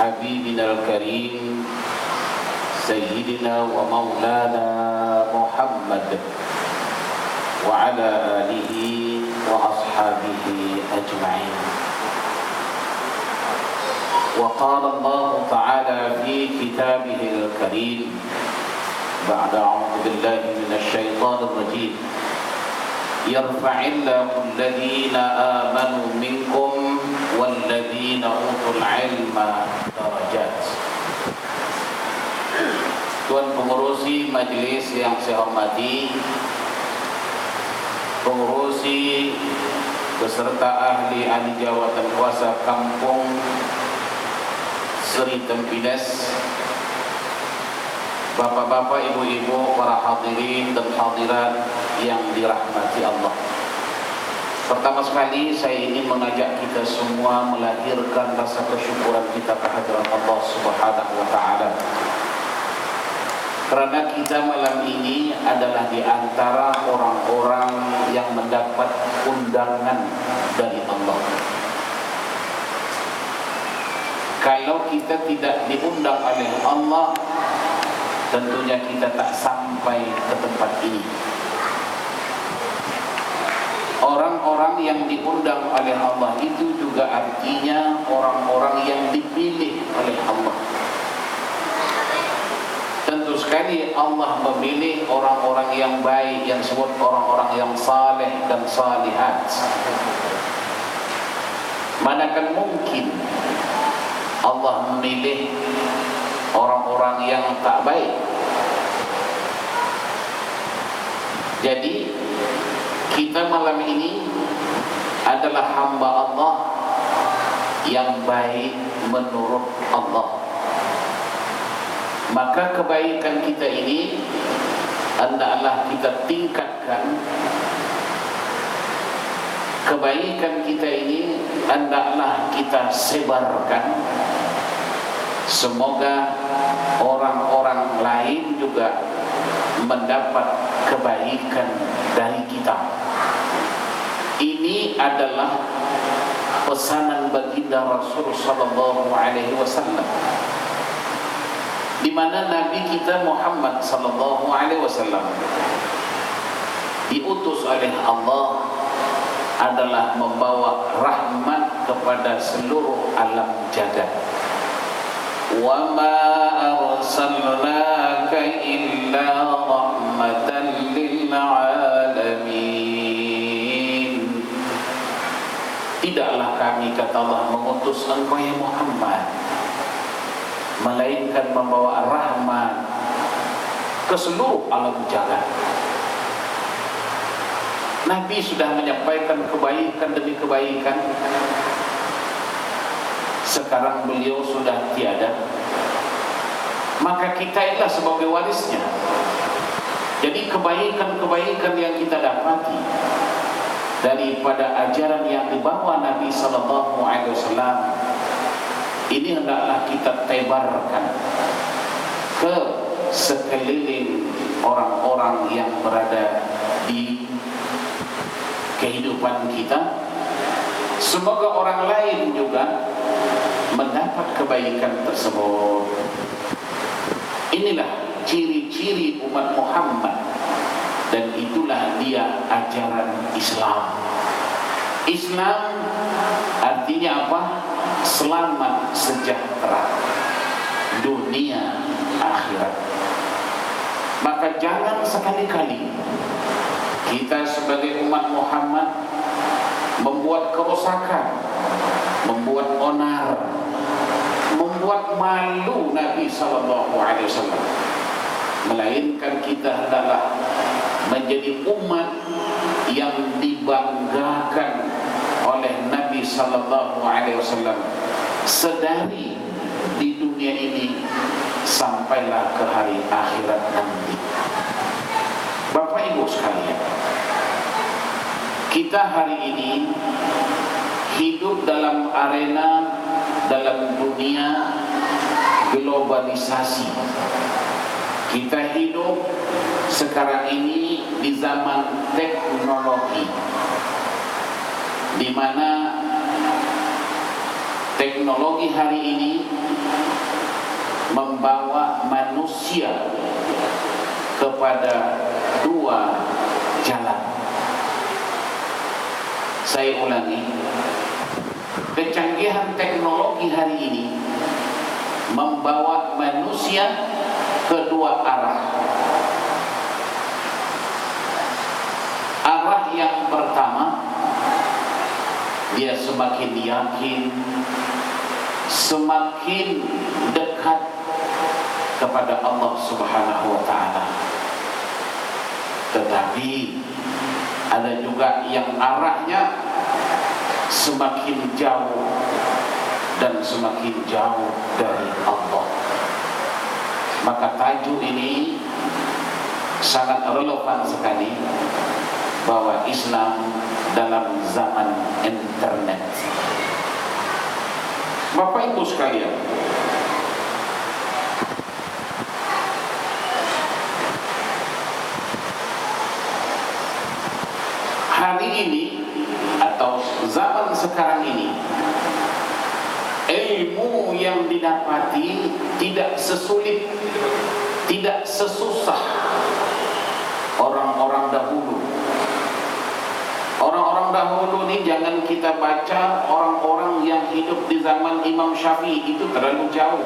حبيبنا الكريم سيدنا ومولانا محمد وعلى آله وأصحابه أجمعين. وقال الله تعالى في كتابه الكريم بعد أعوذ بالله من الشيطان الرجيم: يرفع الله الذين آمنوا منكم والذين أوتوا العلم درجات. Tuan pengurusi majlis yang saya hormati, pengurusi beserta ahli jawatan kuasa kampung Seri Tempidas, bapak-bapak, ibu-ibu, para hadirin dan hadirat yang dirahmati Allah. Pertama sekali saya ingin mengajak kita semua melahirkan rasa kesyukuran kita kehadiran Allah Subhanahu wa taala. Karena kita malam ini adalah di antara orang-orang yang mendapat undangan dari Allah. Kalau kita tidak diundang oleh Allah, tentunya kita tak sampai ke tempat ini. Orang-orang yang diundang oleh Allah itu juga artinya orang-orang yang dipilih oleh Allah. Tentu sekali Allah memilih orang-orang yang baik, yang disebut orang-orang yang saleh dan salihat. Manakah mungkin Allah memilih orang-orang yang tak baik? Jadi kita malam ini adalah hamba Allah yang baik menurut Allah. Maka kebaikan kita ini hendaklah kita tingkatkan. Kebaikan kita ini hendaklah kita sebarkan. Semoga orang-orang lain juga mendapat kebaikan dari kita. Ini adalah pesanan baginda Rasul sallallahu alaihi wasallam, di mana Nabi kita Muhammad sallallahu alaihi wasallam diutus oleh Allah adalah membawa rahmat kepada seluruh alam jagat. Wa ma arsalnaka illa rahmatan lil alamin. Tidaklah kami, kata Allah, mengutus engkau ya Muhammad, melainkan membawa rahmat ke seluruh alam jagat. Nabi sudah menyampaikan kebaikan demi kebaikan. Sekarang beliau sudah tiada, maka kita adalah sebagai warisnya. Jadi kebaikan-kebaikan yang kita dapati daripada ajaran yang dibawa Nabi sallallahu alaihi wasallam ini hendaklah kita tebarkan ke sekeliling orang-orang yang berada di kehidupan kita. Semoga orang lain juga mendapat kebaikan tersebut. Inilah ciri-ciri umat Muhammad, dan itulah dia ajaran Islam. Islam artinya apa? Selamat sejahtera dunia akhirat. Maka jangan sekali-kali kita sebagai umat Muhammad membuat kerusakan, membuat onar, membuat malu Nabi sallallahu alaihi wasallam. Melainkan kita adalah menjadi umat yang dibanggakan oleh Nabi sallallahu alaihi wasallam sedari di dunia ini sampailah ke hari akhirat nanti. Bapak Ibu sekalian, kita hari ini hidup dalam arena, dalam dunia globalisasi. Kita hidup sekarang ini di zaman teknologi, di mana teknologi hari ini membawa manusia kepada dua jalan. Saya ulangi, kecanggihan teknologi hari ini membawa manusia ke dua arah. Arah yang pertama, dia semakin yakin, semakin dekat kepada Allah Subhanahu wa ta'ala. Tetapi ada juga yang arahnya semakin jauh dan semakin jauh dari Allah. Maka tajuk ini sangat relevan sekali, bahwa Islam dalam zaman internet. Bapak Ibu sekalian, hari ini atau zaman sekarang ini, ilmu yang didapati tidak sesulit, tidak sesusah orang-orang dahulu. Orang-orang dahulu ini jangan kita baca orang-orang yang hidup di zaman Imam Syafi'i, itu terlalu jauh.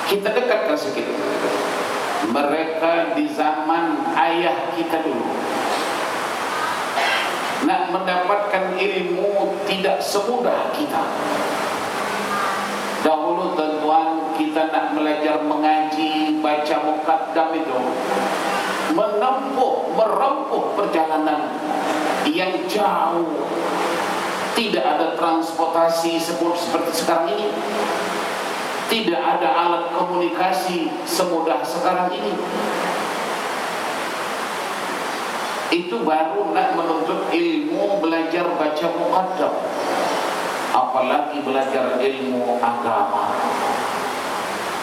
Kita dekatkan sedikit. Mereka di zaman ayah kita dulu, nak mendapatkan ilmu tidak semudah kita. Dahulu tuan-tuan, kita nak belajar mengaji, baca muqaddam itu merempuh perjalanan yang jauh. Tidak ada transportasi seperti sekarang ini. Tidak ada alat komunikasi semudah sekarang ini. Itu baru nak menuntut ilmu, belajar baca muqaddam, apalagi belajar ilmu agama.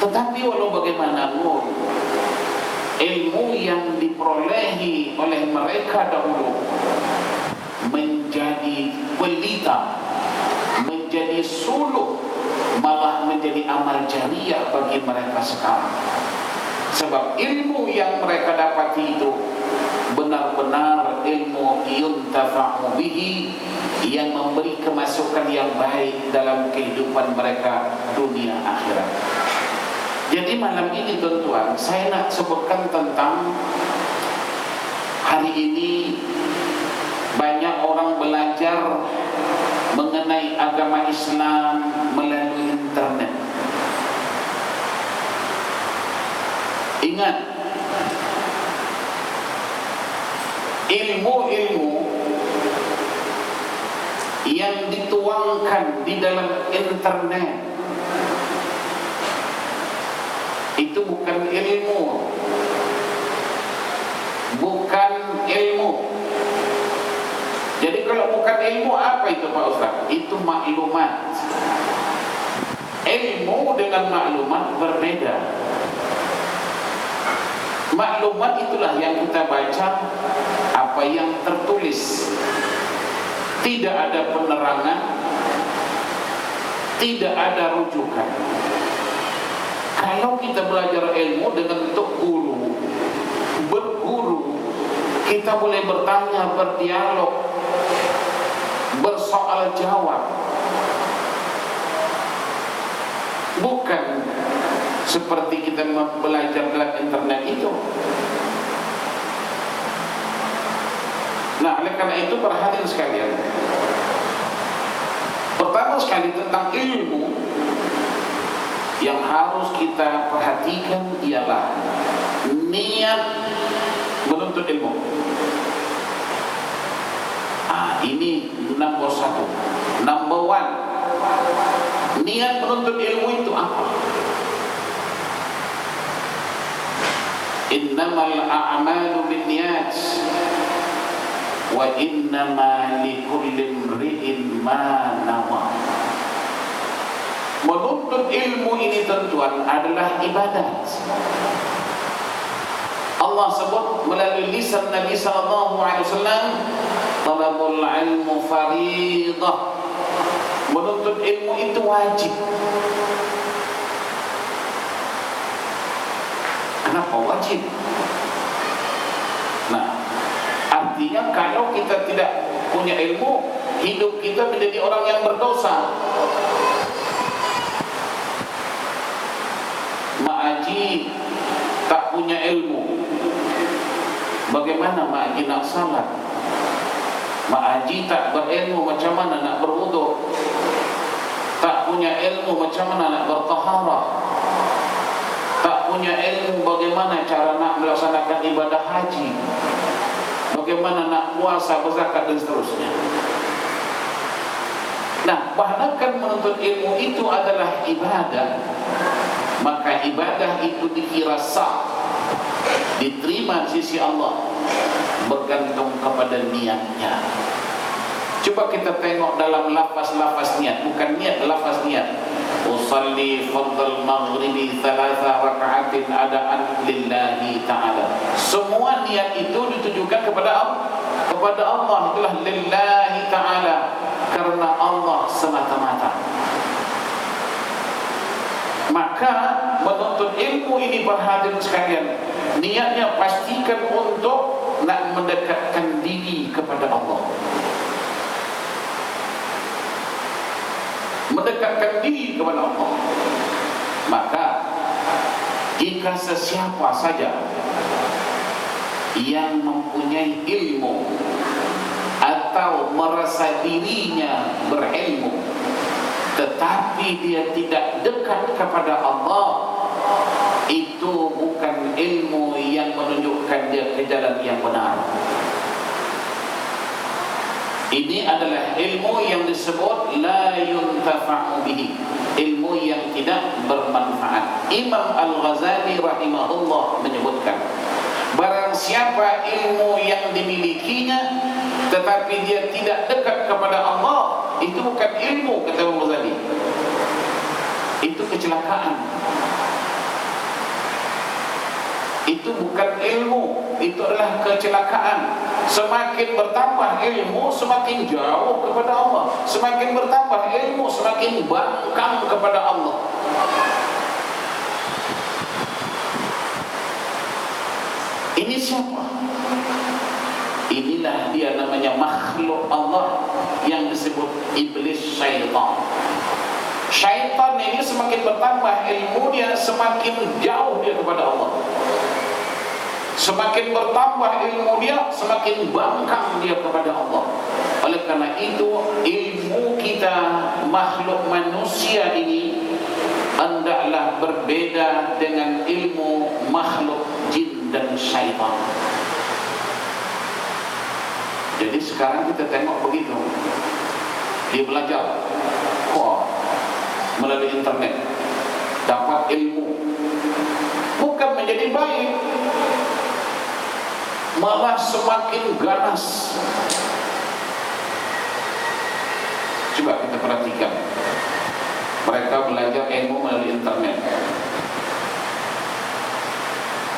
Tetapi walau bagaimanapun, ilmu yang diperolehi oleh mereka dahulu menjadi pelita, menjadi suluk, malah menjadi amal jariah bagi mereka sekarang. Sebab ilmu yang mereka dapati itu benar-benar ilmu yuntafa'u bihi, yang memberi kemasukan yang baik dalam kehidupan mereka dunia akhirat. Jadi malam ini tuan-tuan, saya nak sebutkan tentang hari ini banyak orang belajar mengenai agama Islam melalui internet. Ingat, ilmu-ilmu yang dituangkan di dalam internet itu bukan ilmu, bukan ilmu. Jadi kalau bukan ilmu, apa itu Pak Ustaz? Itu maklumat. Ilmu dengan maklumat berbeda. Maklumat itulah yang kita baca, apa yang tertulis. Tidak ada penerangan, tidak ada rujukan. Kalau kita belajar ilmu dengan bentuk guru, berguru, kita boleh bertanya, berdialog, bersoal jawab. Bukan seperti kita belajar dalam internet itu. Nah, oleh karena itu perhatian sekalian. Pertama sekali tentang ilmu yang harus kita perhatikan ialah niat menuntut ilmu. Ini nomor satu, number one. Niat menuntut ilmu itu apa? Innamal a'malu binniyat wa innama likulli imri'in ma nawa. Menuntut ilmu ini tuan-tuan adalah ibadat. Allah sebut melalui lisan Nabi sallallahu alaihi wasallam, talabul ilmu fariidah. Menuntut ilmu itu wajib. Kenapa wajib? Nah, artinya kalau kita tidak punya ilmu, hidup kita menjadi orang yang berdosa. Mak Haji tak punya ilmu, bagaimana Mak Haji nak salat? Mak Haji tak berilmu, macam mana nak berwuduk? Tak punya ilmu, macam mana nak bertaharah? Tak punya ilmu, bagaimana cara nak melaksanakan ibadah haji? Bagaimana nak puasa, berzakat dan seterusnya. Nah, bahkan menuntut ilmu itu adalah ibadah, maka ibadah itu dikira sah, diterima di sisi Allah, bergantung kepada niatnya. Coba kita tengok dalam lafaz-lafaz niat, bukan niat, lafaz niat. Usalli fardal maghribi 3 raka'atin adaan lillahi ta'ala. Semua niat itu ditujukan kepada Allah, itulah lillahi ta'ala, karena Allah semata-mata. Maka menuntut ilmu ini, berhadirin sekalian, niatnya pastikan untuk nak mendekatkan diri kepada Allah, mendekatkan diri kepada Allah. Maka jika sesiapa saja yang mempunyai ilmu atau merasa dirinya berilmu, tetapi dia tidak dekat kepada Allah, itu bukan ilmu yang menunjukkan dia ke jalan yang benar. Ini adalah ilmu yang disebut la yuntafa'u bihi, ilmu yang tidak bermanfaat. Imam Al-Ghazali rahimahullah menyebutkan, barang siapa ilmu yang dimilikinya tetapi dia tidak dekat kepada Allah, itu bukan ilmu, kata Imam Ghazali. Itu kecelakaan. Itu bukan ilmu, itu adalah kecelakaan. Semakin bertambah ilmu, semakin jauh kepada Allah. Semakin bertambah ilmu, semakin bangkang kepada Allah. Ini siapa? Inilah dia, namanya makhluk Allah yang disebut iblis, syaitan. Syaitan ini semakin bertambah ilmu dia, semakin jauh dia kepada Allah. Semakin bertambah ilmu dia, semakin bangkang dia kepada Allah. Oleh karena itu, ilmu kita makhluk manusia ini hendaklah berbeda dengan ilmu makhluk jin dan syaitan. Jadi sekarang kita tengok begitu, dia belajar melalui internet, dapat ilmu, bukan menjadi baik, malah semakin ganas. Coba kita perhatikan, mereka belajar ilmu melalui internet,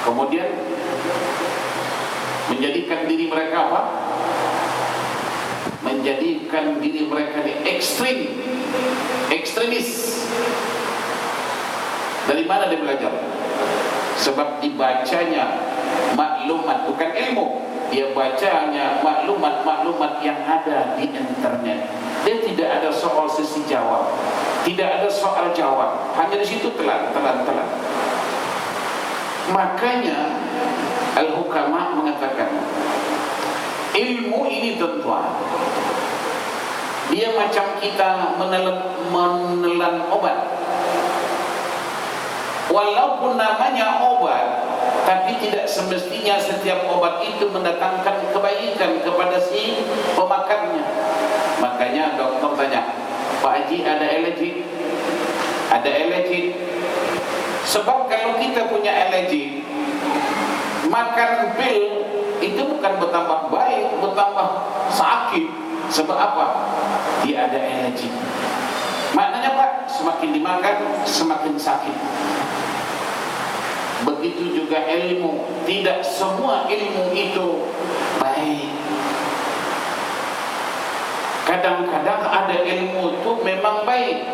kemudian menjadikan diri mereka apa? Menjadikan diri mereka ini ekstremis. Dari mana dia belajar? Sebab dibacanya maklumat, bukan ilmu. Dia bacanya maklumat yang ada di internet. Dia tidak ada soal sesi jawab, tidak ada soal jawab, hanya di situ telan. Makanya Al-Hukama mengatakan, ilmu ini tuan-tuan, dia macam kita menelan obat. Walaupun namanya obat, tapi tidak semestinya setiap obat itu mendatangkan kebaikan kepada si pemakannya. Makanya dokter tanya, Pak Haji ada alergi? Ada alergi? Sebab kalau kita punya alergi, makan pil itu bukan bertambah baik, bertambah sakit. Sebab apa? Dia ada alergi. Maknanya Pak, semakin dimakan semakin sakit. Begitu juga ilmu, tidak semua ilmu itu baik. kadang-kadang ada ilmu itu memang baik,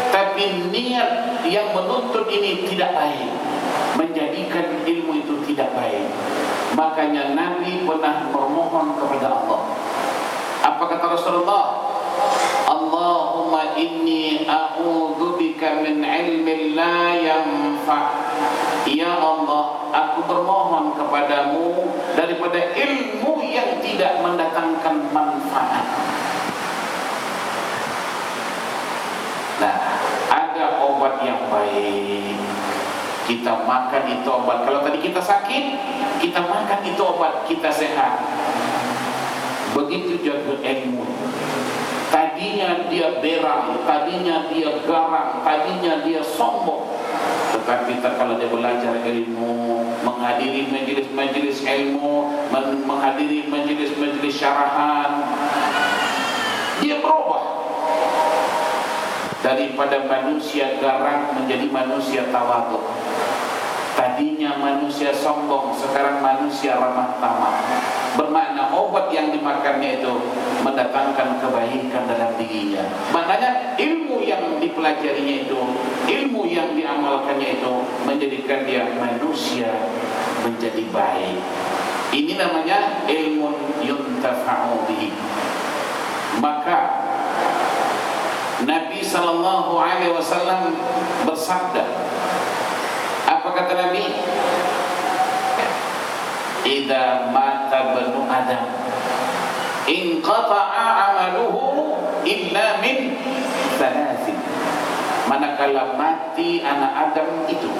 tapi niat yang menuntut ini tidak baik, menjadikan ilmu itu tidak baik. Makanya Nabi pernah memohon kepada Allah. Apa kata Rasulullah? Allahumma inni a'udzubika min ilmin la yanfa'. Ya Allah, aku bermohon kepadamu daripada ilmu yang tidak mendatangkan manfaat. Nah, ada obat yang baik, kita makan itu obat. Kalau tadi kita sakit, kita makan itu obat, kita sehat. Begitu juga ilmu. Tadinya dia berang, tadinya dia garang, tadinya dia sombong, tetapi kalau dia belajar ilmu, menghadiri majlis-majlis ilmu, menghadiri majlis-majlis syarahan, dia berubah daripada manusia garang menjadi manusia tawadhu. Tadinya manusia sombong, sekarang manusia ramah tamah. Bermakna obat yang dimakannya itu mendatangkan kebaikan dalam dirinya. Maknanya ilmu yang dipelajarinya itu, ilmu yang diamalkannya itu menjadikan dia manusia menjadi baik. Ini namanya ilmu yuntafa'u bihi. Maka Nabi SAW bersabda, apa kata Nabi? Idza mata banu Adam inqata'a 'amaluhu illa min thalathin. Manakala mati anak Adam itu,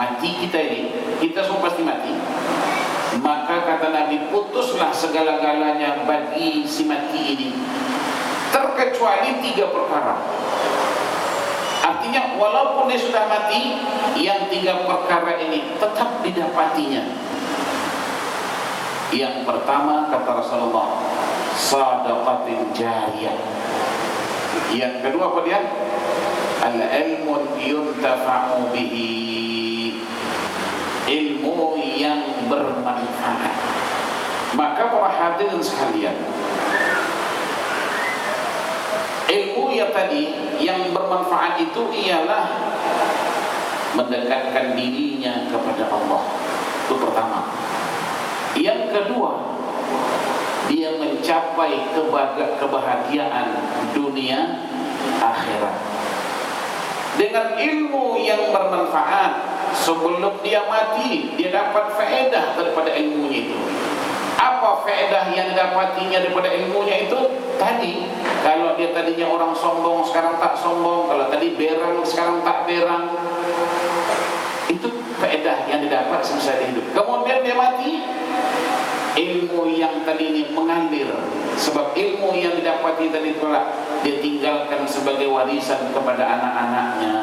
mati kita ini, kita semua pasti mati, maka kata Nabi, putuslah segala-galanya bagi si mati ini, terkecuali 3 perkara. Artinya walaupun dia sudah mati, yang 3 perkara ini tetap didapatinya. Yang pertama kata Rasulullah, sadaqatin jariyah. Yang kedua apa dia? Al-ilmun yuntafa'u bihi, ilmu yang bermanfaat. Maka para hadirin sekalian, ilmu yang tadi yang bermanfaat itu ialah mendekatkan dirinya kepada Allah. Itu pertama. Yang kedua, dia mencapai kebahagiaan dunia akhirat. Dengan ilmu yang bermanfaat, sebelum dia mati, dia dapat faedah daripada ilmunya itu. Apa faedah yang dapatinya daripada ilmunya itu? Tadi, kalau dia tadinya orang sombong, sekarang tak sombong. Kalau tadi berang, sekarang tak berang. Itu faedah yang didapat semasa dia hidup. Kemudian dia mati, ilmu yang tadi ini mengalir. Sebab ilmu yang didapati tadi itulah dia tinggalkan sebagai warisan kepada anak-anaknya.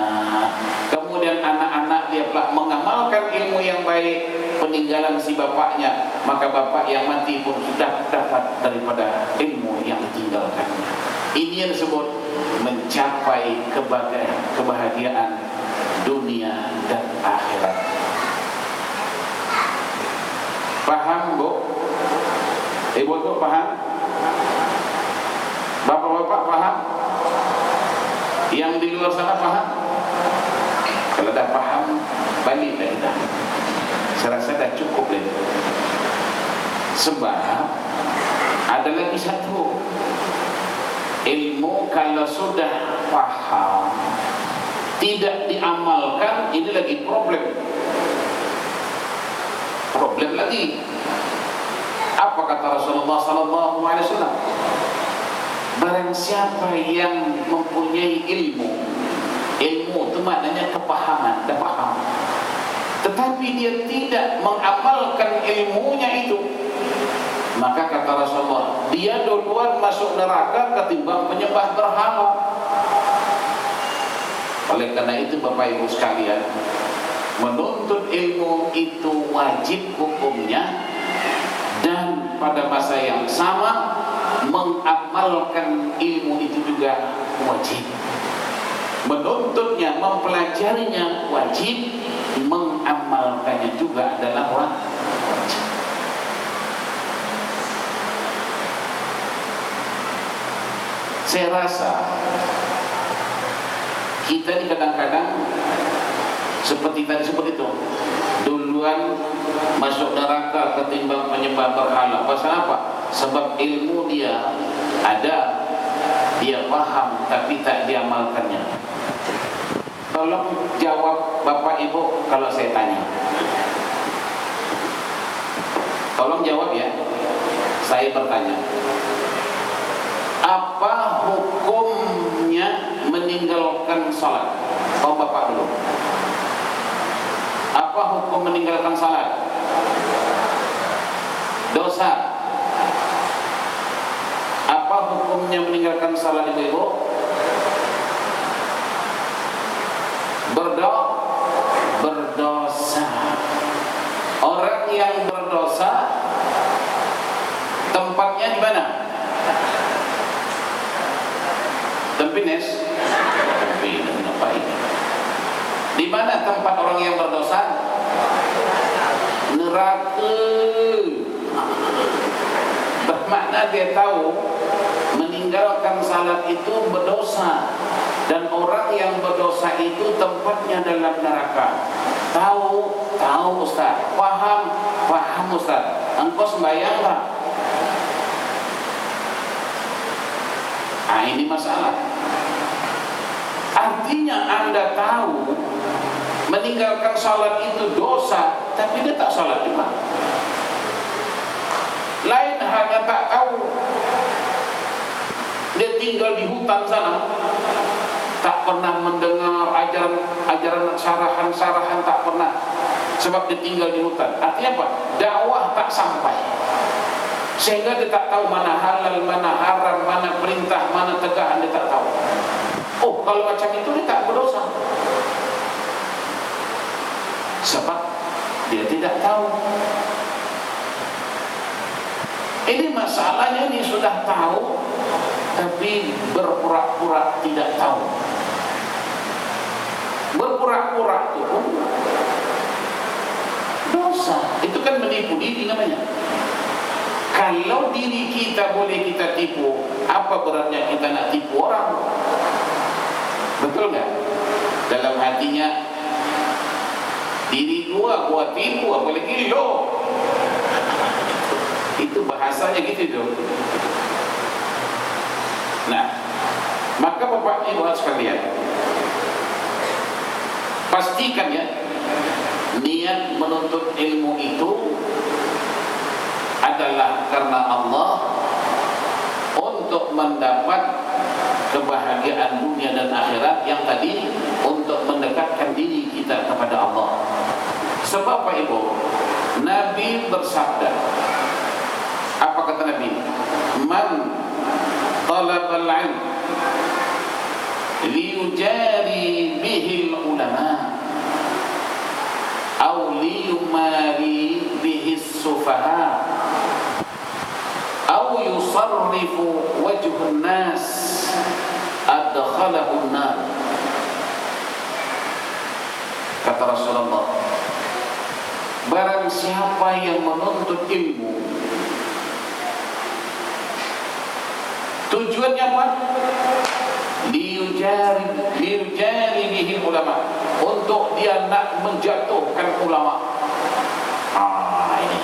Kemudian anak-anak dia pula mengamalkan ilmu yang baik, peninggalan si bapaknya. Maka bapak yang mati pun sudah dapat daripada ilmu yang ditinggalkannya. Ini yang disebut mencapai kebahagiaan dunia dan akhirat. Paham, Bu? Ibu-ibu paham? Bapak-bapak paham? Yang di luar sana paham? Kalau dah paham, balik dah kita. Saya rasa dah cukup dah. Sebab ada lagi satu, ilmu kalau sudah paham tidak diamalkan, ini lagi problem lagi. Apa kata Rasulullah SAW? Barang siapa yang mempunyai ilmu itu maknanya kepahaman, dah paham, tetapi dia tidak mengamalkan ilmunya itu, maka kata Rasulullah, dia duluan masuk neraka ketimbang penyembah berhala. Oleh karena itu Bapak Ibu sekalian, menuntut ilmu itu wajib hukumnya, dan pada masa yang sama mengamalkan ilmu itu juga wajib. Menuntutnya, mempelajarinya wajib, mengamalkannya juga adalah wajib. Saya rasa kita ni kadang-kadang seperti tadi seperti itu, duluan masuk neraka ketimbang penyembah berhala. Pasal apa? Sebab ilmu dia ada, dia faham tapi tak diamalkannya. Tolong jawab Bapak Ibu kalau saya tanya. Tolong jawab ya. Saya bertanya, apa hukumnya meninggalkan salat? Oh Bapak dulu. Apa hukum meninggalkan salat? Dosa. Apa hukumnya meninggalkan salat, Ibu-ibu? Berdosa. Orang yang berdosa tempatnya di mana? Tempines. Apa ini? Di mana tempat orang yang berdosa? Neraka. Bermakna dia tahu meninggalkan salat itu berdosa, dan orang yang berdosa itu tempatnya dalam neraka. Tahu Ustaz. Faham Ustaz. Engkau sembahyang tak? Ini masalah. Artinya Anda tahu meninggalkan salat itu dosa, tapi dia tak salat juga. Lain hanya tak tahu, dia tinggal di hutan sana, tak pernah mendengar ajaran sarahan tak pernah, sebab dia tinggal di hutan. Artinya apa? Dakwah tak sampai, sehingga dia tak tahu mana halal, mana haram, mana perintah, mana tegahan, dia tak tahu. Oh, kalau macam itu dia tak berdosa, sebab dia tidak tahu. Ini masalahnya, ini sudah tahu tapi berpura-pura tidak tahu. Berpura-pura itu pun dosa. Itu kan menipu diri namanya. Kalau diri kita boleh kita tipu, apa beratnya kita nak tipu orang? Betul nggak? Dalam hatinya diri gua tipu, apalagi lo. Itu bahasanya gitu tuh. Nah, maka Bapak Ibu sekalian, pastikan ya, niat menuntut ilmu itu adalah karena Allah, untuk mendapat kebahagiaan dunia dan akhirat. Yang tadi untuk mendekatkan diri kita kepada Allah. Sebab Pak Ibu, Nabi bersabda, apa kata Nabi? Man talabal ilm liyujari bihil ulama aw liyumari bihis sufaha aw yusarrifu wajhun nas adkhalahu an-nar. Kata Rasulullah, barang siapa yang menuntut ilmu, tujuannya apa? Liyujari bihi ulama, untuk dia nak menjatuhkan ulama. Ini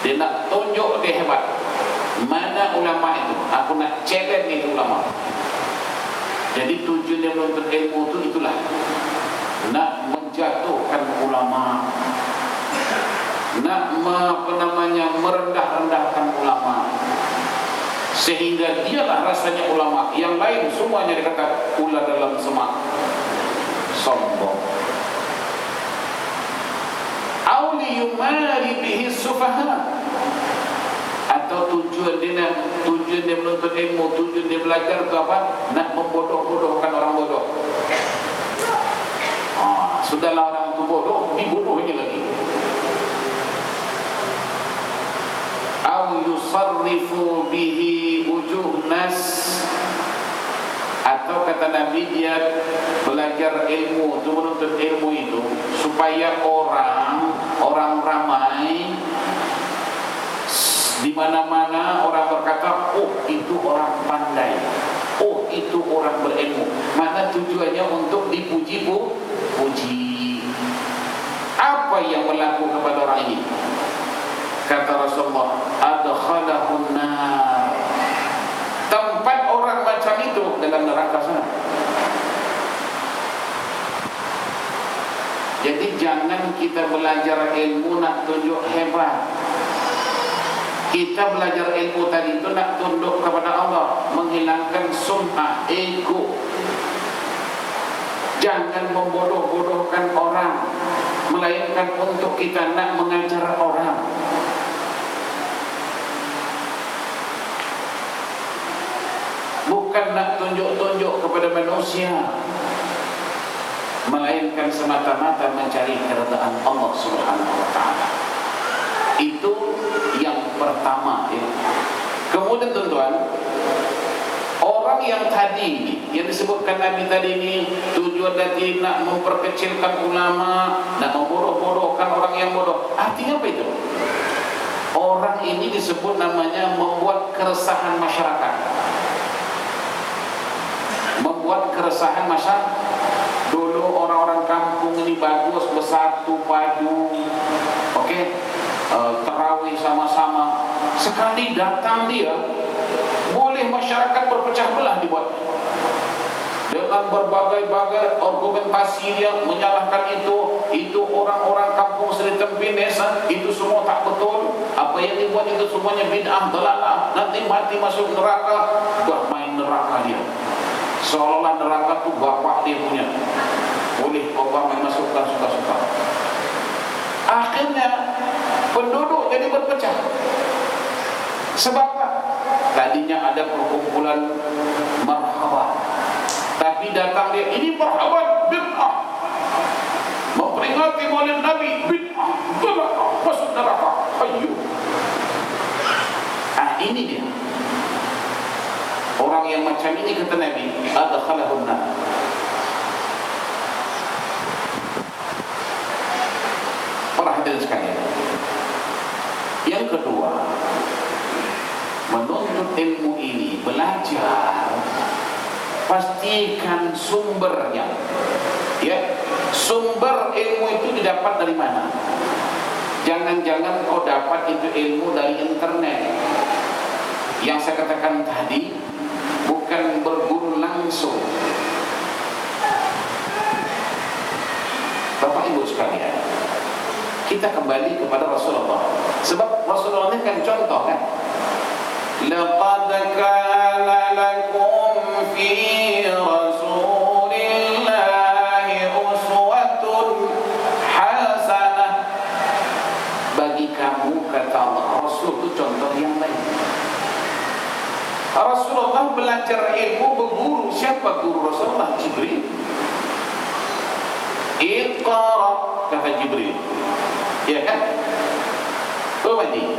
dia nak tunjuk dia hebat. Mana ulama itu? Aku nak challenge itu ulama. Jadi tujuan dia menuntut ilmu itu itulah, nak menjatuhkan ulama, nak merendah-rendahkan ulama, sehingga dialah rasanya ulama. Yang lain semuanya dikata ular dalam semak, sombong. Auli yumari bihi sufaha, atau tujuan dia menuntut ilmu, tujuan dia belajar ke apa? Nak membodoh-bodohkan orang bodoh. Sudahlah orang itu bodoh, dibodohnya lagi. Au yusarrifu bihi wujuh nas, atau kata Nabi, dia belajar ilmu itu, menuntut ilmu itu supaya orang ramai Di mana-mana orang berkata, oh itu orang pandai, oh itu orang berilmu. Maka tujuannya untuk dipuji-puji. Apa yang berlaku kepada orang ini? Kata Rasulullah, adkhalahun nar. Tempat orang macam itu dalam neraka sana. Jadi jangan kita belajar ilmu nak tunjuk hebat. Kita belajar ilmu tadi itu nak tunduk kepada Allah, menghilangkan sum'ah, ego. Jangan membodoh-bodohkan orang, melainkan untuk kita nak mengajar orang. Bukan nak tunjuk-tunjuk kepada manusia, melainkan semata-mata mencari keridaan Allah Subhanahu wa ta'ala. Itu yang pertama ya. Kemudian tuan-tuan, orang yang tadi yang disebutkan Nabi tadi ini tujuan dari nak memperkecilkan ulama, nak membodoh-bodohkan orang yang bodoh. Artinya apa itu? Orang ini disebut namanya membuat keresahan masyarakat. Membuat keresahan masyarakat. Dulu orang-orang kampung ini bagus, bersatu padu, okey, tarawih sama-sama. Sekali datang dia, boleh masyarakat berpecah belah dibuat dengan berbagai-bagai argumentasi dia menyalahkan itu orang-orang kampung Seri Tempines, itu semua tak betul. Apa yang dibuat itu semuanya bid'ah, dalalah, nanti mati masuk neraka. Dah main neraka dia, seolah-olah neraka tu bapak dia punya, boleh Allah main masukkan suka-suka. Akhirnya penduduk jadi berpecah. Sebab apa? Tadinya ada perkumpulan marhaban, tapi datang dia, ini marhaban bid'ah, memperingati maulid Nabi, bid'ah, dalalah, masuk neraka. Ayo. Ini dia. Orang yang macam ini kata Nabi, adkhalahun nar. Para hadirin sekalian, yang kedua, menuntut ilmu ini, belajar, pastikan sumbernya. Ya, sumber ilmu itu didapat dari mana? Jangan-jangan kau dapat itu ilmu dari internet. Yang saya katakan tadi, bukan berguru langsung. Bapak Ibu sekalian, kita kembali kepada Rasulullah. Sebab Rasulullah ini kan contoh kan. Laqad kana lakum fi Rasulillahi uswatun hasanah. Bagi kamu, kata Allah, Rasul itu contoh yang baik. Rasulullah belajar ilmu, berguru. Siapa guru Rasulullah? Jibril. Iqra, kata Jibril. Ya kan? Oh Madi,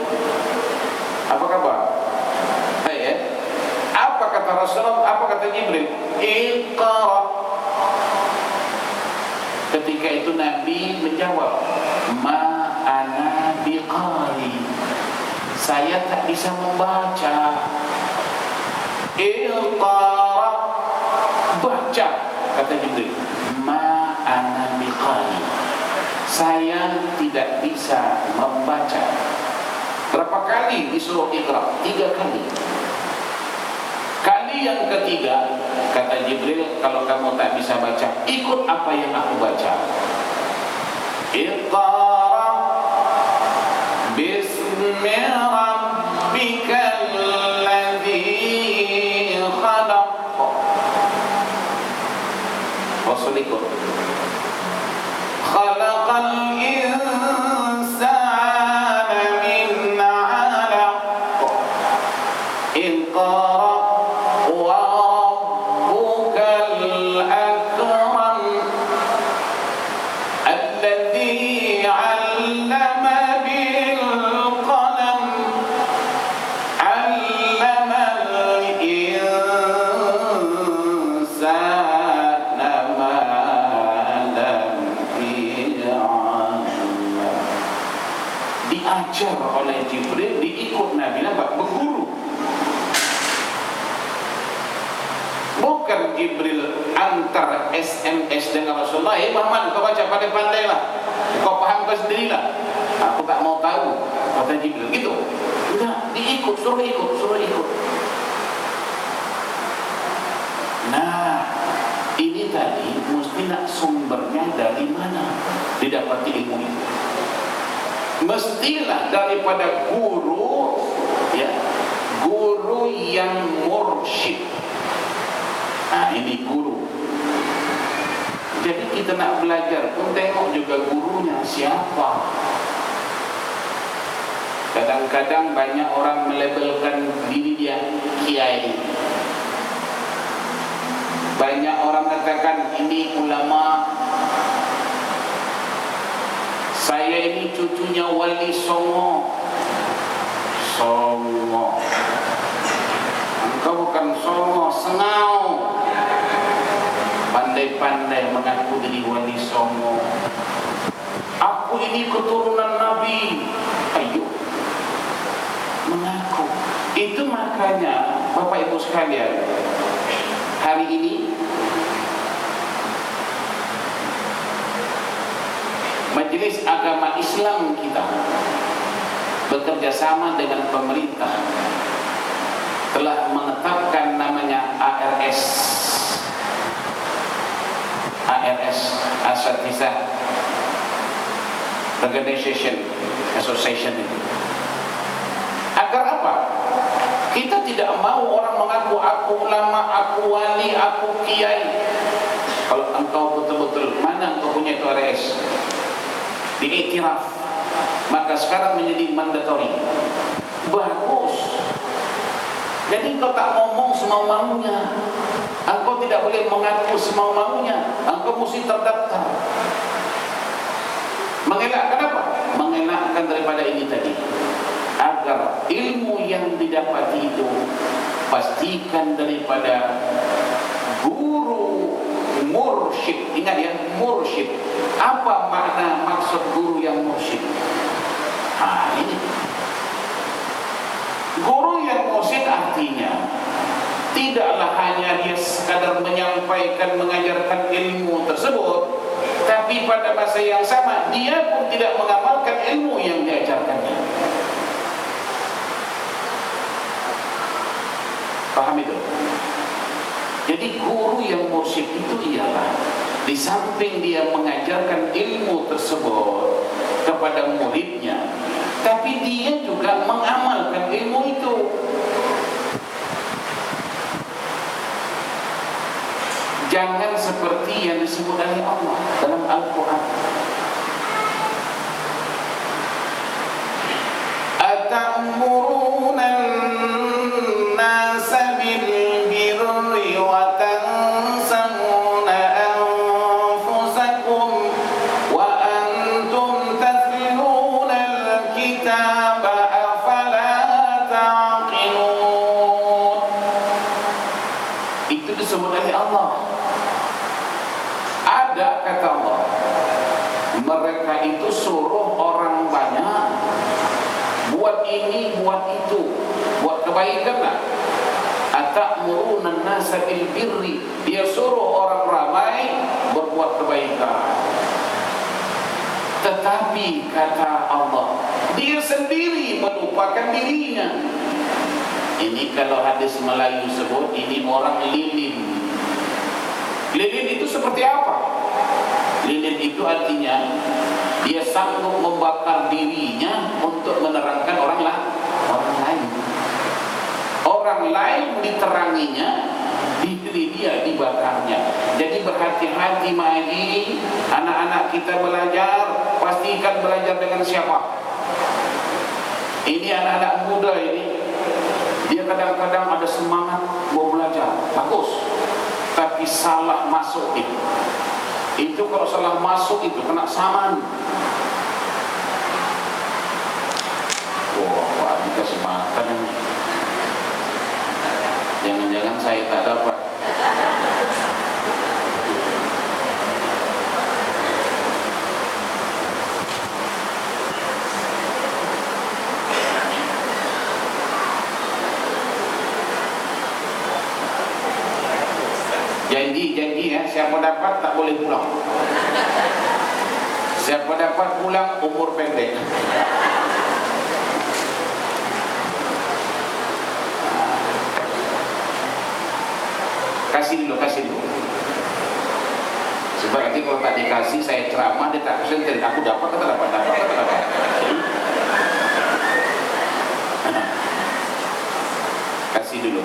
apa kabar? Apa kata Rasulullah? Apa kata Jibril? Iqra. Ketika itu Nabi menjawab, ma ana biqari, saya tak bisa membaca. Iqra, baca, kata Jibril. Ma ana biqari, saya tidak bisa membaca. Berapa kali disuruh Iqra? 3 kali. Kali yang ketiga, kata Jibril, kalau kamu tak bisa baca, ikut apa yang aku baca. Iqra bismi rabbikal ladzi khalaq. Rasul ikut. Khalaqal insana min 'alaq. Iqra diajar oleh Jibril, diikut Nabi, nampak berguru. Bukan Jibril antar SMS dengan Rasulullah, Muhammad kau baca pandai-pandai lah, kau faham kau sendirilah, aku tak mau tahu, kata Jibril gitu. Enggak, diikut, suruh ikut. Nah, ini tadi mesti nak sumbernya dari mana didapati ilmu itu. Mestilah daripada guru, ya, guru yang mursyid. Nah, ini guru. Jadi kita nak belajar pun tengok juga gurunya siapa. Kadang-kadang banyak orang melabelkan diri dia kiai. Banyak orang katakan ini ulama. Saya ini cucunya Wali Songo. Songo. Engkau bukan Songo, Sengau. Pandai-pandai mengaku diri Wali Songo. Aku ini keturunan Nabi. Ayo, mengaku. Itu makanya Bapak Ibu sekalian, hari ini Majelis Agama Islam kita bekerja sama dengan pemerintah telah menetapkan namanya ARS, Asatizah Association itu. Agar apa? Kita tidak mau orang mengaku aku ulama, aku wali, aku kiai. Kalau engkau betul-betul, mana engkau punya itu ARS, diiktiraf, maka sekarang menjadi mandatory. Bagus. Jadi engkau tak ngomong semau-maunya, engkau tidak boleh mengaku semau-maunya, engkau mesti terdaftar. Mengelakkan apa? Mengelakkan daripada ini tadi, agar ilmu yang didapati itu pastikan daripada guru mursyid. Ingat ya, mursyid. Apa makna maksud guru yang mursyid? Ini guru yang mursyid artinya tidaklah hanya dia sekadar menyampaikan, mengajarkan ilmu tersebut, tapi pada masa yang sama dia pun tidak mengamalkan ilmu yang diajarkannya. Paham itu? Jadi guru yang mursyid itu ialah di samping dia mengajarkan ilmu tersebut kepada muridnya, tapi dia juga mengamalkan ilmu itu. Jangan seperti yang disebut oleh Allah dalam Al-Quran. Atamuruna an-nasa bil birri wa tansawna anfusakum wa antum tatluna al-kitaba afala ta'qilun. Itu disebut oleh Allah. Ada, kata Allah, mereka itu suruh orang banyak buat ini, buat itu, buat kebaikan lah. Atamuruna an-nasa bil birri, dia suruh orang ramai berbuat kebaikan. Tetapi kata Allah, dia sendiri melupakan dirinya. Ini kalau hadis Melayu sebut, ini orang lilin. Lilin itu seperti apa? Lilin itu artinya dia sanggup membakar dirinya untuk menerangkan orang lain. Orang lain diteranginya, diri dia dibakarnya. Jadi berhati-hati mari anak-anak kita belajar, pastikan belajar dengan siapa. Ini anak-anak muda ini, dia kadang-kadang ada semangat mau belajar, bagus, tapi salah masuk itu. Itu kalau salah masuk itu kena saman. Wah, Pak dikasih makan ini. Jangan-jangan saya tak dapat. siapa dapat tak boleh pulang. Siapa dapat pulang umur pendek. Kasih dulu. Sebab nanti kalau tak dikasih, saya ceramah, dia tak presenter. Aku dapat, kata dapat. Kasih dulu.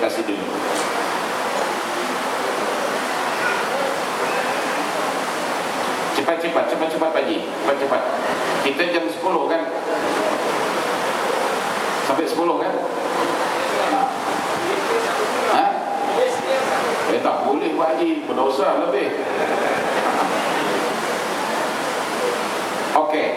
Cepat Pak Haji. Cepat. Kita jam 10 kan? Sampai 10 kan? Tak boleh Pak Haji, berdosa lebih. Okey.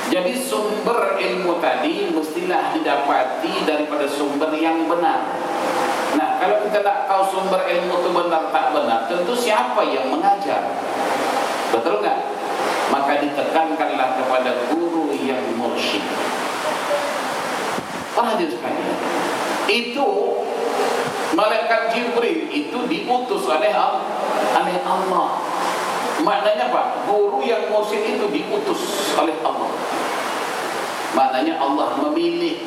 Jadi sumber ilmu tadi mestilah didapati daripada sumber yang benar. Nah, kalau kita nak tahu sumber ilmu itu benar tak benar, tentu siapa yang mengajar? Betul tak? Maka ditekankanlah kepada guru yang mursyid. Para hadirin sekalian, itu malaikat Jibril itu diutus oleh Allah. Maknanya apa? Guru yang mursyid itu diutus oleh Allah. Maknanya Allah memilih.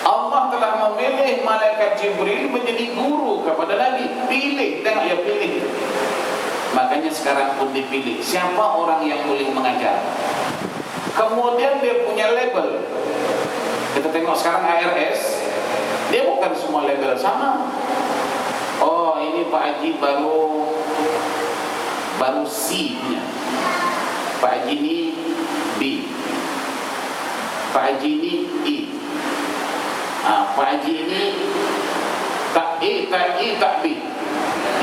Allah telah memilih malaikat Jibril menjadi guru kepada Nabi. Pilih, tengok ya, pilih. Makanya sekarang pun dipilih siapa orang yang boleh mengajar. Kemudian dia punya label. Kita tengok sekarang ARS, dia bukan semua label sama. Oh, ini Pak Haji baru C nya. Pak Haji ini B. Pak Haji ini E. Pak Haji ini tak E, tak B.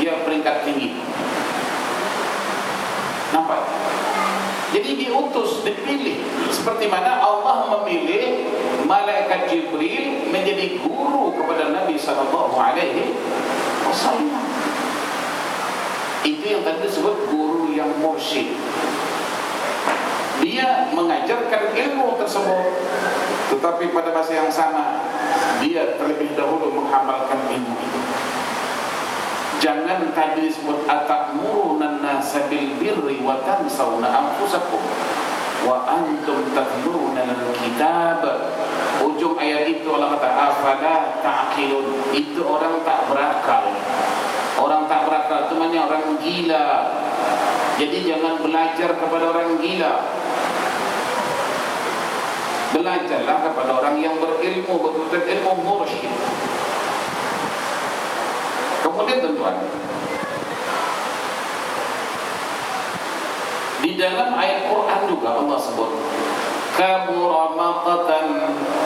Dia peringkat tinggi. Nampak? Jadi diutus, dipilih. Seperti mana Allah memilih malaikat Jibril menjadi guru kepada Nabi SAW. Itu yang tadi disebut guru yang mursyid. Dia mengajarkan ilmu tersebut, tetapi pada masa yang sama dia terlebih dahulu mengamalkan ilmu itu. Jangan tadi disebut atamuruna an-nasa bil birri wa tansawna anfusakum wa antum tatluna al-kitab. Ujung ayat itu Allah kata afala ta'qilun. Itu orang tak berakal. Orang tak berakal itu maknanya orang gila. Jadi jangan belajar kepada orang gila. Belajarlah kepada orang yang berilmu, betul-betul ilmu mursyid. Kemudian tuan-tuan, di dalam ayat Quran juga Allah sebut kabura maqtan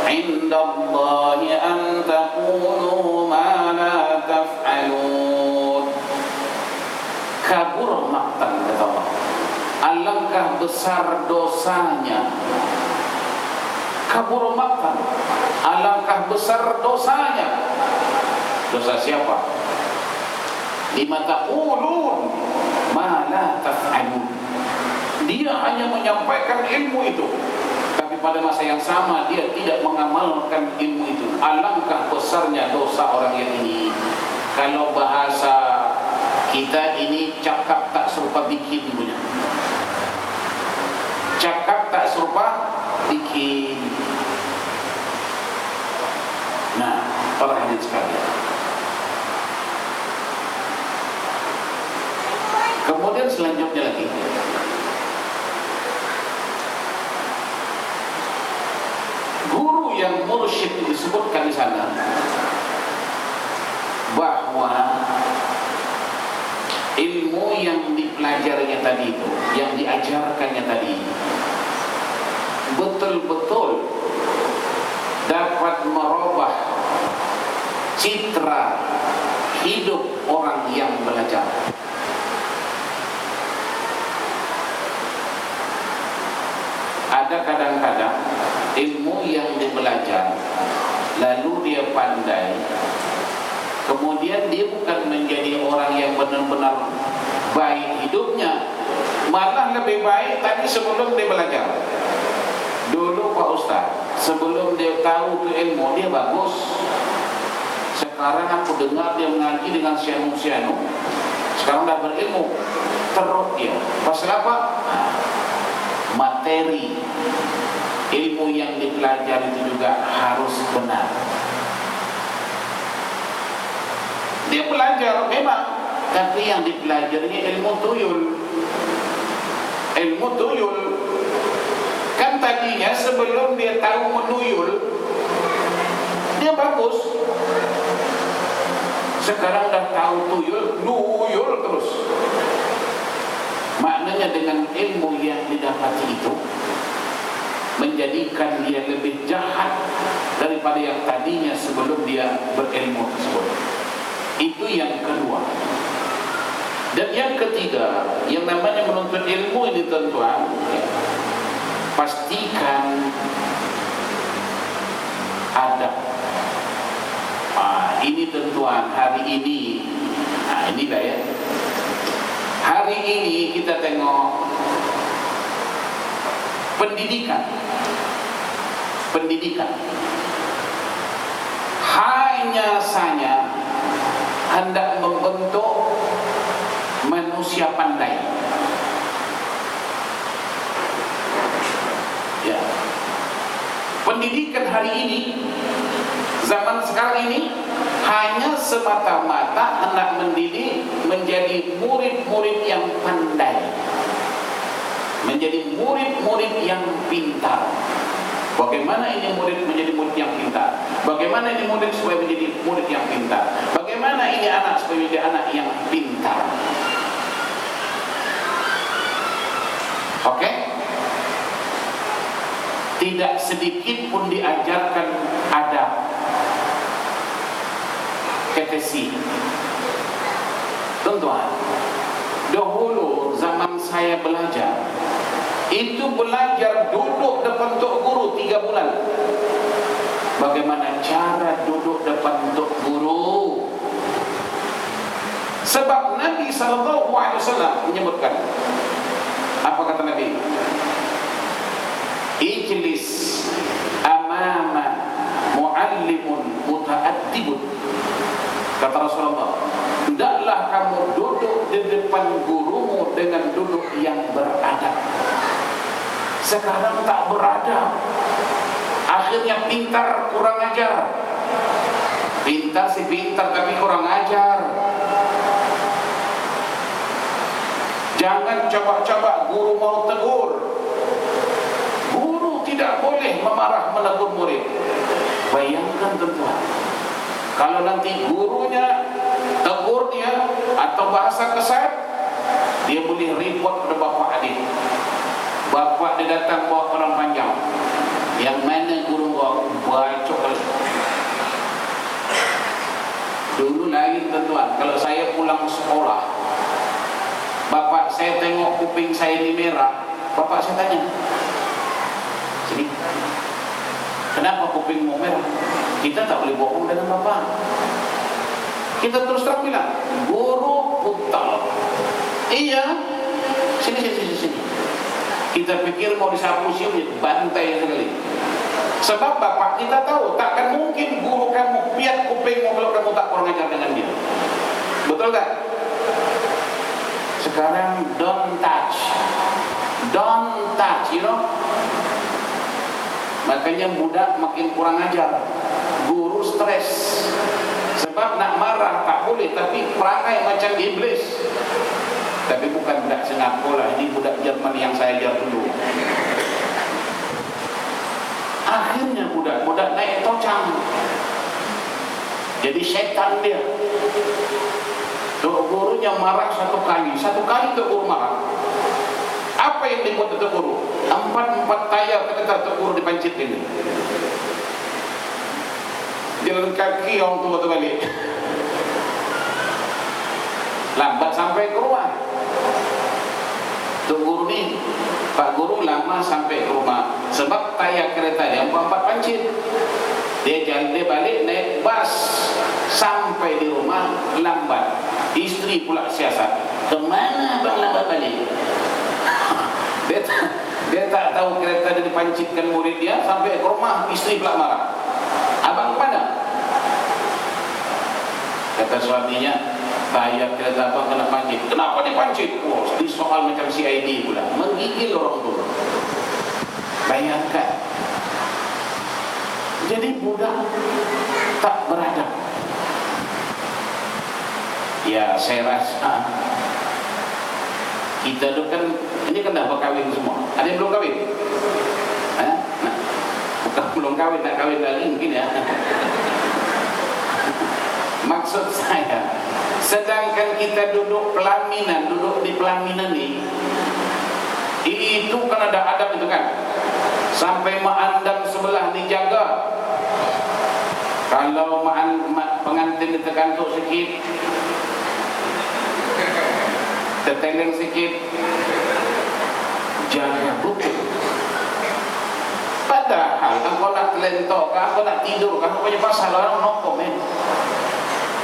'indallahi an taqulu ma la taf'alun. Kabura maqtan, kata Allah, alangkah besar dosanya. Kabura maqtan, alangkah besar dosanya. Dosa siapa? Lima taqulun ma la taf'alun. Dia hanya menyampaikan ilmu itu, tapi pada masa yang sama dia tidak mengamalkan ilmu itu. Alangkah besarnya dosa orang yang ini. Kalau bahasa kita ini cakap tak serupa bikin punya. Cakap tak serupa bikin. Nah, para hadirin sekalian, kemudian selanjutnya lagi, guru yang mursyid disebutkan di sana bahwa ilmu yang dipelajarinya tadi itu, yang diajarkannya tadi, betul-betul dapat merubah citra hidup orang yang belajar. Ada kadang-kadang ilmu yang dibelajar lalu dia pandai, kemudian dia bukan menjadi orang yang benar-benar baik hidupnya, malah lebih baik tadi sebelum dia belajar. Dulu Pak Ustaz, sebelum dia tahu tu ilmu dia bagus. Sekarang aku dengar dia mengaji dengan sianu-sianu, Sekarang dah berilmu, teruk dia. Pasal apa? Materi ilmu yang dipelajari itu juga harus benar. Dia belajar memang, tapi yang dipelajarinya ilmu tuyul. Ilmu tuyul. Kan tadinya sebelum dia tahu menuyul, dia bagus. Sekarang dah tahu tuyul, nuyul terus. Maknanya dengan ilmu yang didapati itu menjadikan dia lebih jahat daripada yang tadinya sebelum dia berilmu tersebut. Itu yang kedua. Dan yang ketiga, yang namanya menuntut ilmu ini tuan-tuan, pastikan adab. Ini tuan-tuan, hari ini, inilah ya. Hari ini kita tengok pendidikan. Hanya saja hendak membentuk manusia pandai. Ya. Pendidikan hari ini, zaman sekarang ini, hanya semata-mata hendak mendidik menjadi murid-murid yang pandai, menjadi murid-murid yang pintar. Bagaimana ini murid menjadi murid yang pintar? Bagaimana ini murid supaya menjadi murid yang pintar? Bagaimana ini anak supaya menjadi anak yang pintar? Oke? Tidak sedikit pun diajarkan adab, courtesy. Tuan-tuan, dahulu zaman saya belajar, itu belajar duduk depan tok guru 3 bulan. Bagaimana cara duduk depan tok guru? Sebab Nabi SAW menyebutkan, apa kata Nabi? Ijlis amama muallimun muta'addibun. Kata Rasulullah, hendaklah kamu duduk di depan gurumu dengan duduk yang beradab. Sekarang tak beradab, akhirnya pintar kurang ajar. Pintar si pintar tapi kurang ajar. Jangan coba-coba guru mau tegur. Guru tidak boleh memarah menegur murid. Bayangkan tuan-tuan, kalau nanti gurunya tegur dia atau bahasa kesat, dia boleh report kepada bapak adik. Bapak dia datang bawa orang panjang. Yang mana guru bawa bacok kali. Dulu lagi tuan-tuan, kalau saya pulang sekolah, bapak saya tengok kuping saya ini merah, bapak saya tanya, sini, kenapa kupingmu merah? Kita tak boleh bohong dengan bapak. Kita terus terang bilang, guru putar. Iya, sini. Kita pikir mau disapu sium, bantai sekali. Sebab bapak kita tahu, takkan mungkin guru kamu piat kupingmu kalau kamu tak kurang ajar dengan dia. Betul tak? Sekarang don't touch, you know. Makanya budak makin kurang ajar, guru stres. Sebab nak marah tak boleh, tapi perangai macam iblis. Tapi bukan budak Singapura, ini budak Jerman yang saya ajar dulu. Akhirnya budak naik tocang, jadi setan dia. Tok gurunya marah satu kali tok guru marah. Apa yang dibuat tok guru? Empat tayar kata tok guru dipancit ini. Jalan kaki orang tua terbalik. Lambat sampai ke rumah. Tok guru ni, Pak Guru lama sampai ke rumah sebab tayar kereta dia 4 pancit. Dia jalan, dia balik naik bas sampai di rumah lambat. Isteri pula siasat, kemana abang lambat balik? Dia tak tahu kereta dia dipancitkan murid dia. Sampai ke rumah isteri pula marah, abang kemana? Kata suaminya, Saya kata abang kena pancit. Kenapa dipancit? Oh, soal macam CID pula. Menggigil orang tua. Bayangkan. Jadi budak tak beradab. Ya, saya rasa kita tu kan, ini kan dah berkahwin semua. Ada yang belum kahwin? Bukan belum kahwin, nak kahwin lagi mungkin ya. Maksud saya, sedangkan kita duduk pelaminan, duduk di pelaminan ni, itu kan ada adab itu kan. Sampai mak andam sebelah dijaga. Kalau pengantin ditekantuk sikit, terteleng sikit, jaga betul. Padahal kau nak telentok kah, kau nak tidur kah, kau punya pasal orang no komen.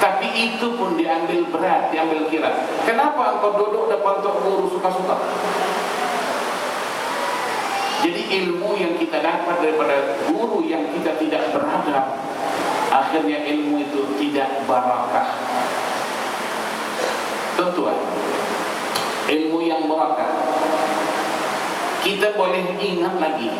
Tapi itu pun diambil berat, diambil kira. Kenapa engkau duduk depan tok guru suka-suka? Jadi ilmu yang kita dapat daripada guru yang kita tidak beradab, akhirnya ilmu itu tidak barakah. Tentu ilmu yang barakah. Kita boleh ingat lagi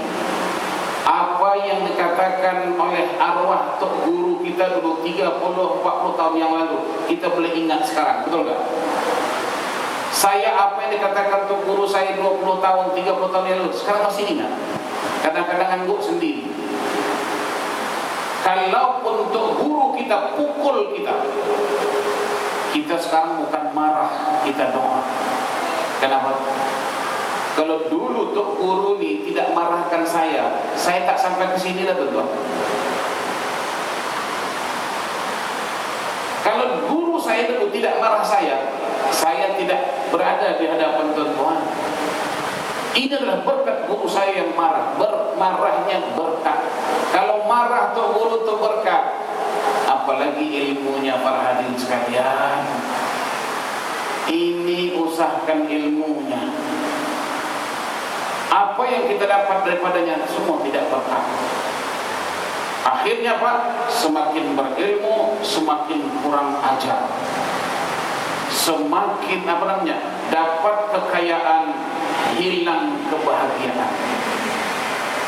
apa yang dikatakan oleh arwah tok guru kita dulu 30-40 tahun yang lalu. Kita boleh ingat sekarang, betul tak? Saya apa yang dikatakan tok guru saya 20 tahun, 30 tahun yang lalu, sekarang masih ingat. Kadang-kadang angguk sendiri. Kalaupun tok guru kita pukul kita sekarang bukan marah, kita doa. Kenapa? Kalau dulu tok guru ni tidak marahkan saya tak sampai ke sini dah tuan. Kalau guru saya dulu tidak marah saya tidak berada di hadapan tuan. Ini adalah berkat guru saya yang marah. Marahnya berkat. Kalau marah tok guru tu berkat, apalagi ilmunya para hadirin sekalian. Ini usahakan ilmunya. Apa yang kita dapat daripadanya semua tidak berkah. Akhirnya Pak, semakin berilmu semakin kurang ajar. Semakin dapat kekayaan, hilang kebahagiaan.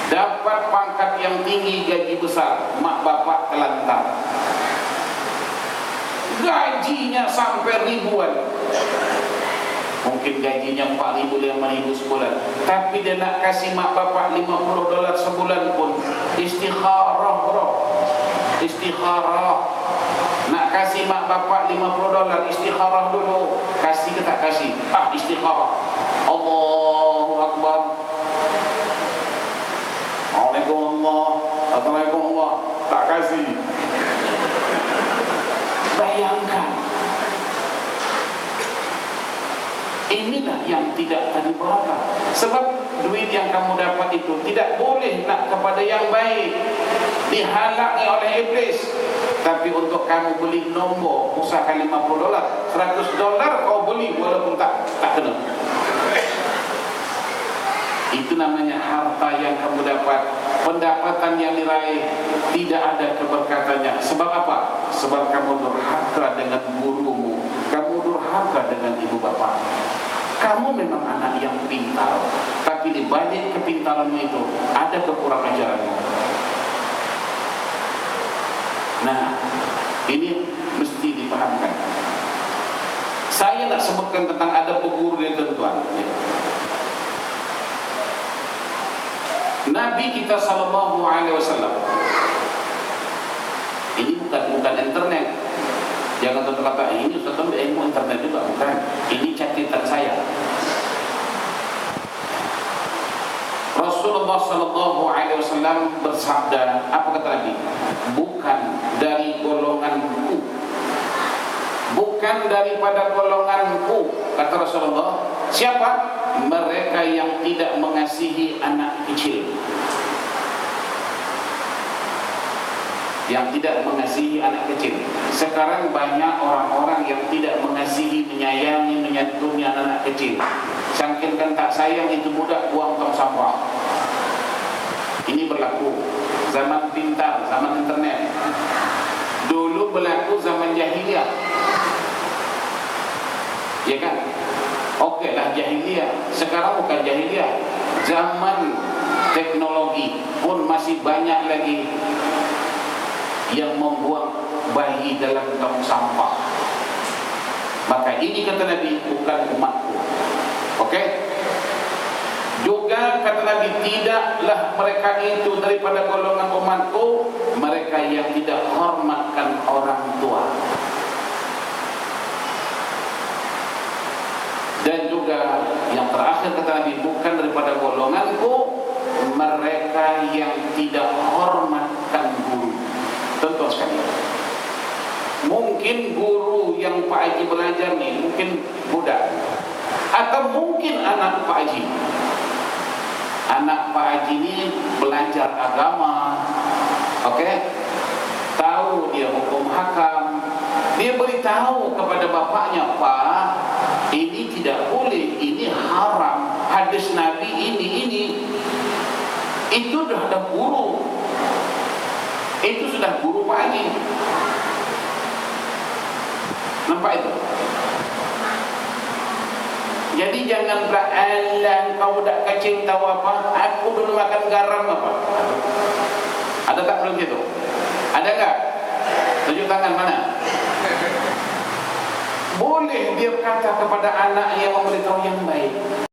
Dapat pangkat yang tinggi, gaji besar, mak bapak telantar. Gajinya sampai ribuan. Mungkin gajinya 4.000, 5.000 sebulan, tapi dia nak kasih mak bapak $50 sebulan pun istikharah bro. Istikharah. Nak kasih mak bapak $50, istikharah dulu. Kasih ke tak kasih? Istikharah. Allahu Akbar. Assalamualaikum Allah. Tak kasih. Bayangkan. Inilah yang tidak tadi berakal. Sebab duit yang kamu dapat itu tidak boleh nak kepada yang baik, dihalangi oleh iblis. Tapi untuk kamu beli nombor, usahakan $50, $100 kau beli walaupun tak kena. Itu namanya harta yang kamu dapat, pendapatan yang diraih tidak ada keberkatannya. Sebab apa? Sebab kamu durhaka dengan gurumu, kamu durhaka dengan ibu bapa. Kamu memang anak yang pintar, tapi di balik kepintaranmu itu ada kekurang ajaranmu. Nah, ini mesti dipahamkan. Saya nak sebutkan tentang adab guru dan tuan. Nabi kita sallallahu alaihi wasallam. Ini bukan internet. Jangan tuan kata ini Ustaz ilmu internet juga, bukan. Ini catatan saya. Rasulullah sallallahu alaihi wasallam bersabda, apa kata Nabi? Bukan dari golonganku. Bukan daripada golonganku, kata Rasulullah. Siapa? Mereka yang tidak mengasihi anak kecil. Yang tidak mengasihi anak kecil. Sekarang banyak orang-orang yang tidak mengasihi, menyayangi, menyantuni anak kecil. Sangkinkan tak sayang itu budak, buang tong sampah. Ini berlaku zaman pintar, zaman internet. Dulu berlaku zaman jahiliyah. Ya kan? Okeylah jahiliyah. Sekarang bukan jahiliyah, zaman teknologi pun masih banyak lagi yang membuang bayi dalam tong sampah. Maka ini kata Nabi, bukan umatku. Okey? Juga kata Nabi, tidaklah mereka itu daripada golongan umatku, mereka yang tidak hormatkan orang tua. Dan juga yang terakhir kata Nabi, bukan daripada golonganku mereka yang tidak hormatkan guru. Tentu sekali. Mungkin guru yang Pak Haji belajar ni mungkin budak, atau mungkin anak Pak Haji. Anak Pak Haji ni belajar agama, okey, tahu dia hukum hakam, dia beritahu kepada bapaknya, Pak, ini tidak boleh, ini haram, hadis Nabi ini. Itu dah ada guru, itu sudah guru Pak Haji. Nampak itu? Jadi jangan pula, alah kau budak kecil tahu apa, aku dulu makan garam apa. Ada tak belum gitu? Ada tak? Tunjuk tangan mana? Boleh dia berkata kepada anak yang memberitahu yang baik.